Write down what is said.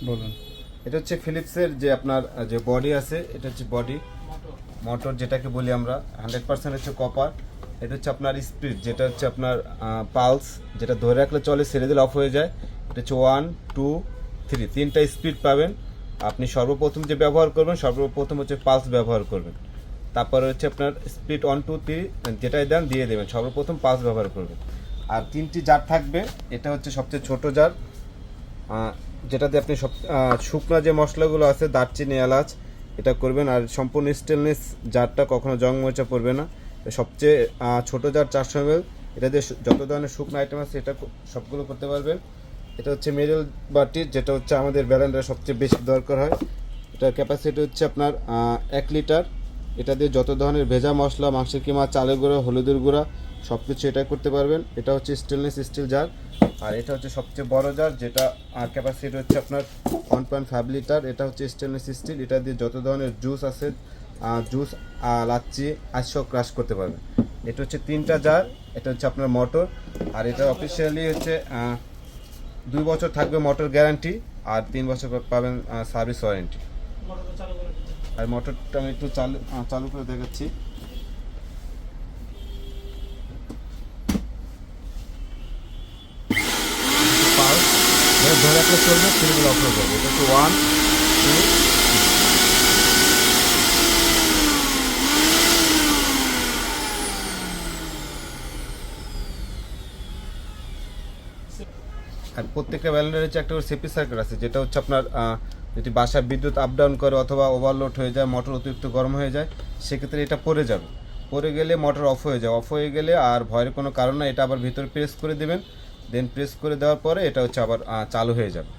বলুন। এটা হচ্ছে ফিলিপসের যে আপনার যে বডি আছে, এটা হচ্ছে বডি মোটর যেটাকে বলি আমরা, 100% হচ্ছে কপার। এটা হচ্ছে আপনার স্পিড, যেটা হচ্ছে আপনার পালস, যেটা ধরে রাখলে চলে, ছেড়ে দিলে অফ হয়ে যায়। এটা হচ্ছে 1 2 3, তিনটা স্পিড পাবেন। আপনি সর্বপ্রথম যে ব্যবহার করবেন, সর্বপ্রথম হচ্ছে পালস ব্যবহার করবেন। তারপরে হচ্ছে আপনার স্পিড 1 2 3 যেটাই দেন দিয়ে দেবেন, সর্বপ্রথম পালস ব্যবহার করবেন। আর তিনটি জার থাকবে। এটা হচ্ছে সবচেয়ে ছোট জার, যেটাতে আপনি সব শুকনো যে মশলাগুলো আছে, দারচিনি, এলাচ, এটা করবেন। আর সম্পূর্ণ স্টেনলেস জারটা, কখনো জং মরিচা পড়বে না। সবচেয়ে ছোট জার 400 ml, এটা দিয়ে যত ধরনের শুকনো আইটেম আছে এটা সবগুলো করতে পারবেন। এটা হচ্ছে মেরিল বাটি, যেটা হচ্ছে আমাদের ব্যালেন্ডারে সবচেয়ে বেশি দরকার হয়। এটার ক্যাপাসিটি হচ্ছে আপনার 1 লিটার। এটা দিয়ে যত ধরনের ভেজা মশলা, মাংসের কিমা, চালের গুঁড়া, হলুদের গুঁড়া সব কিছু এটা করতে পারবেন। এটা হচ্ছে স্টেনলেস স্টিল জার। আর এটা হচ্ছে সবচেয়ে বড় জার, যেটা ক্যাপাসিটি হচ্ছে আপনার 1.5 লিটার। এটা হচ্ছে স্টেনলেস স্টিল। এটা দিয়ে যত ধরনের জুস আছে, জুস, লাচ্ছি, আইসও ক্রাশ করতে পারবেন। এটা হচ্ছে তিনটা জার। এটা হচ্ছে আপনার মোটর। আর এটা অফিসিয়ালি হচ্ছে 2 বছর থাকবে মোটর গ্যারান্টি, আর 3 বছর পাবেন সার্ভিস ওয়ারেন্টি। আর মোটরটা আমি একটু চালু করে দেখাচ্ছি। পালস ধরে রাখলে চলবে, সিলগুলো অফ হয়ে যাবে। এটা হচ্ছে 1 2। আর প্রত্যেকটা ব্যালেন্ডার হচ্ছে একটা করে সেফটি সার্কিট আছে, যেটা হচ্ছে আপনার যদি বাসায় বিদ্যুৎ আপ ডাউন করে অথবা ওভারলোড হয়ে যায়, মোটর অতিরিক্ত গরম হয়ে যায়, সেক্ষেত্রে এটা পড়ে যাবে। পড়ে গেলে মোটর অফ হয়ে যায়। অফ হয়ে গেলে আর ভয়ের কোনো কারণ না, এটা আবার ভিতরে প্রেস করে দেবেন। দেন প্রেস করে দেওয়ার পরে এটা হচ্ছে আবার চালু হয়ে যাবে।